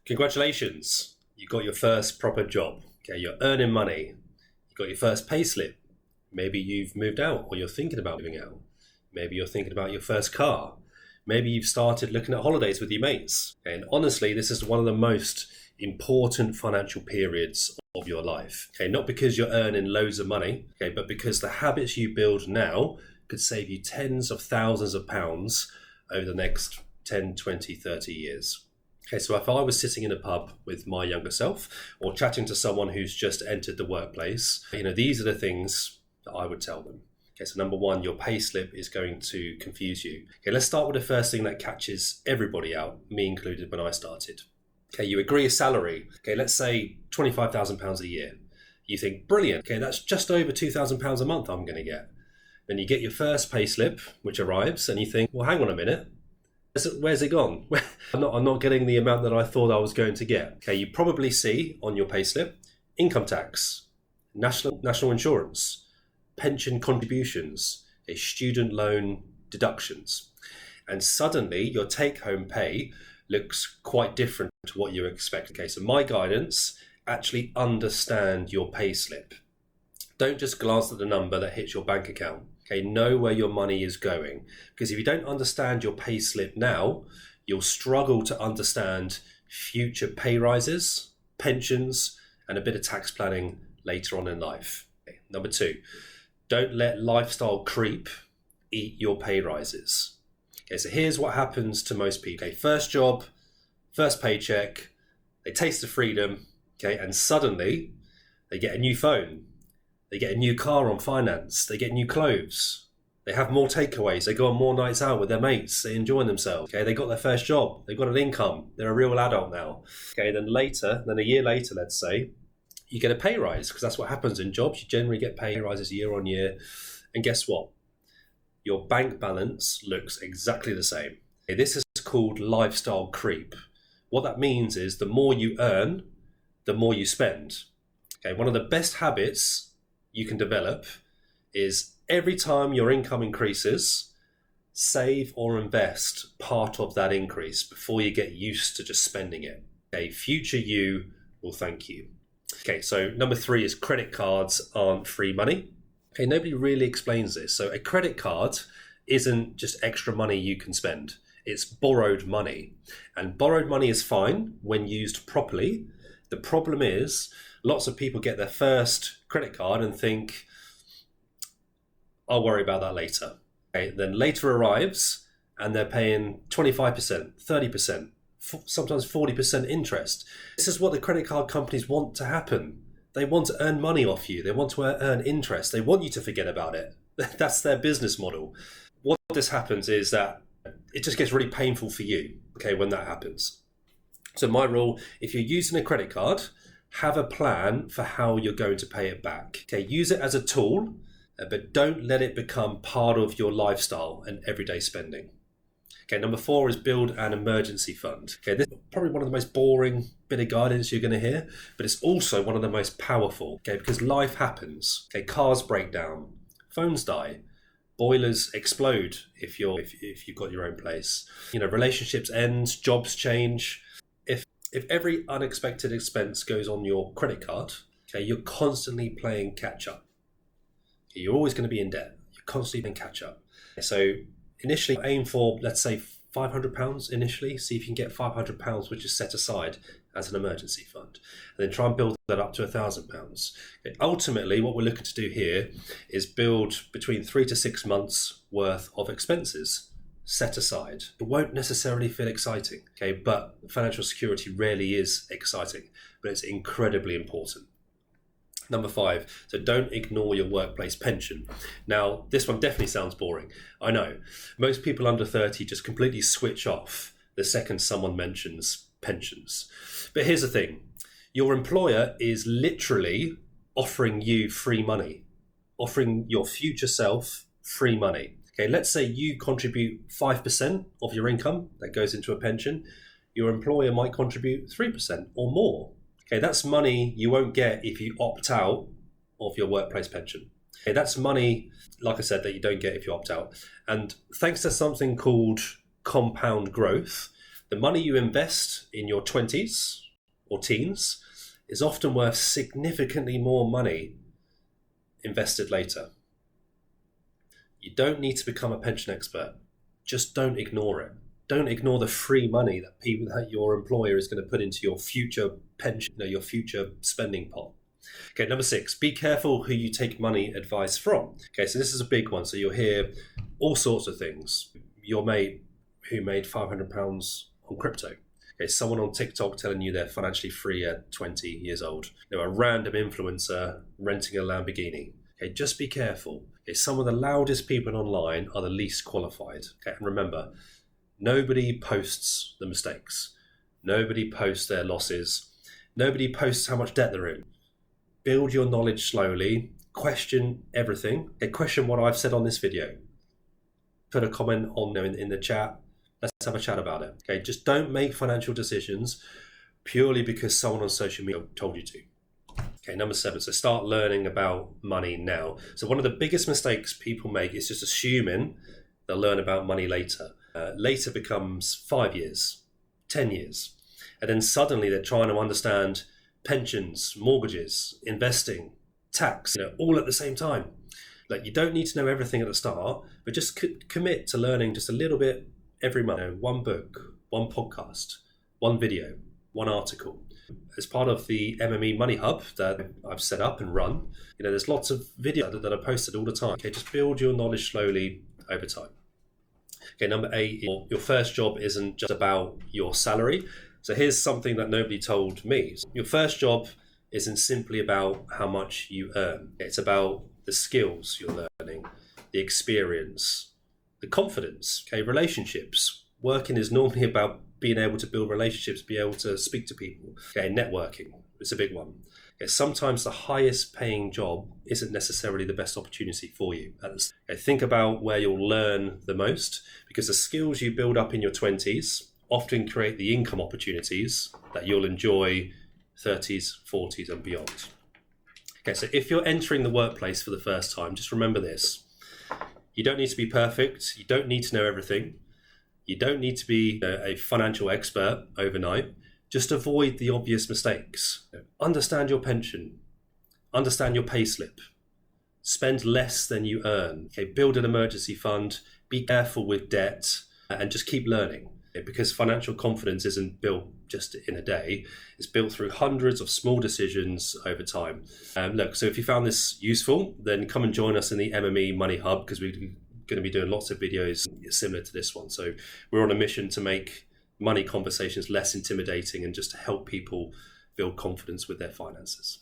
Congratulations, you got your first proper job. Okay, you're earning money. You got your first payslip. Maybe you've moved out or you're thinking about moving out. Maybe you're thinking about your first car. Maybe you've started looking at holidays with your mates. Okay, and honestly, this is one of the most important financial periods of your life. Okay, not because you're earning loads of money, okay, but because the habits you build now could save you tens of thousands of pounds over the next 10, 20, 30 years. Okay, so if I was sitting in a pub with my younger self or chatting to someone who's just entered the workplace, these are the things that I would tell them. Okay, so number one, your payslip is going to confuse you. Okay, let's start with the first thing that catches everybody out, me included when I started. Okay, you agree a salary. Okay, let's say £25,000 a year. You think, brilliant. Okay, that's just over £2,000 a month I'm going to get. Then you get your first payslip, which arrives, and you think, well, hang on a minute. Where's it gone? I'm not getting the amount that I thought I was going to get. Okay, you probably see on your payslip income tax, national insurance, pension contributions, student loan deductions. And suddenly your take-home pay looks quite different to what you expect. Okay, so my guidance, actually understand your payslip. Don't just glance at the number that hits your bank account. Okay, know where your money is going. Because if you don't understand your pay slip now, you'll struggle to understand future pay rises, pensions, and a bit of tax planning later on in life. Okay. Number two, don't let lifestyle creep eat your pay rises. Okay, so here's what happens to most people. Okay, first job, first paycheck, they taste the freedom, okay, and suddenly they get a new phone. They get a new car on finance. They get new clothes. They have more takeaways. They go on more nights out with their mates. They enjoy themselves. Okay, they got their first job. They've got an income. They're a real adult now. Okay, then a year later, let's say, you get a pay rise because that's what happens in jobs. You generally get pay rises year on year. And guess what? Your bank balance looks exactly the same. Okay, this is called lifestyle creep. What that means is the more you earn, the more you spend. Okay, one of the best habits you can develop is every time your income increases, save or invest part of that increase before you get used to just spending it. Okay, future you will thank you. Okay, so number three is credit cards aren't free money. Okay, nobody really explains this. So a credit card isn't just extra money you can spend. It's borrowed money. And borrowed money is fine when used properly. The problem is lots of people get their first credit card and think, I'll worry about that later. Okay, then later arrives and they're paying 25%, 30%, sometimes 40% interest. This is what the credit card companies want to happen. They want to earn money off you. They want to earn interest. They want you to forget about it. That's their business model. What this happens is that it just gets really painful for you, okay, when that happens. So my rule, if you're using a credit card, have a plan for how you're going to pay it back. Okay, use it as a tool, but don't let it become part of your lifestyle and everyday spending. Okay, number four is build an emergency fund. Okay, this is probably one of the most boring bit of guidance you're going to hear, but it's also one of the most powerful. Okay, because life happens. Okay, cars break down, phones die, boilers explode if you've got your own place. Relationships end, jobs change. If every unexpected expense goes on your credit card, okay, you're constantly playing catch up. Okay, you're always going to be in debt. You're constantly playing catch up. So initially aim for, let's say, £500 initially. See if you can get £500, which is set aside as an emergency fund. And then try and build that up to £1,000. Okay, ultimately, what we're looking to do here is build between 3 to 6 months worth of expenses set aside. It won't necessarily feel exciting, okay, but financial security rarely is exciting, but it's incredibly important. Number five, so don't ignore your workplace pension. Now, this one definitely sounds boring. I know. Most people under 30 just completely switch off the second someone mentions pensions. But here's the thing. Your employer is literally offering you free money, offering your future self free money. Okay, let's say you contribute 5% of your income that goes into a pension. Your employer might contribute 3% or more. Okay, that's money you won't get if you opt out of your workplace pension. Okay, that's money, like I said, that you don't get if you opt out. And thanks to something called compound growth, The money you invest in your 20s or teens is often worth significantly more money invested later. You don't need to become a pension expert. Just don't ignore it. Don't ignore the free money that your employer is going to put into your future pension, your future spending pot. Okay, number 6, be careful who you take money advice from. Okay, so this is a big one. So you'll hear all sorts of things. Your mate who made £500 on crypto. Okay, someone on TikTok telling you they're financially free at 20 years old. A random influencer renting a Lamborghini. Okay, just be careful. Okay, some of the loudest people online are the least qualified. Okay, and remember, nobody posts the mistakes. Nobody posts their losses. Nobody posts how much debt they're in. Build your knowledge slowly. Question everything. Okay, question what I've said on this video. Put a comment on in the chat. Let's have a chat about it. Okay, just don't make financial decisions purely because someone on social media told you to. Okay, number 7, so start learning about money now. So one of the biggest mistakes people make is just assuming they'll learn about money later. Later becomes 5 years, 10 years. And then suddenly they're trying to understand pensions, mortgages, investing, tax, all at the same time. Like, you don't need to know everything at the start, but just commit to learning just a little bit every month. One book, one podcast, one video, one article. As part of the MME Money Hub that I've set up and run, there's lots of videos that are posted all the time. Okay, just build your knowledge slowly over time. Okay, number 8, your first job isn't just about your salary. So here's something that nobody told me. Your first job isn't simply about how much you earn. It's about the skills you're learning, the experience, the confidence, okay, relationships. Working is normally about being able to build relationships, be able to speak to people. Okay, networking, it's a big one. Okay, sometimes the highest paying job isn't necessarily the best opportunity for you. Okay, think about where you'll learn the most, because the skills you build up in your 20s often create the income opportunities that you'll enjoy 30s, 40s and beyond. Okay, so if you're entering the workplace for the first time, just remember this. You don't need to be perfect. You don't need to know everything. You don't need to be a financial expert overnight. Just avoid the obvious mistakes. Understand your pension. Understand your payslip. Spend less than you earn. Okay, build an emergency fund. Be careful with debt and just keep learning. Because financial confidence isn't built just in a day. It's built through hundreds of small decisions over time. So if you found this useful, then come and join us in the MME Money Hub, because we're going to be doing lots of videos similar to this one. So we're on a mission to make money conversations less intimidating and just to help people build confidence with their finances.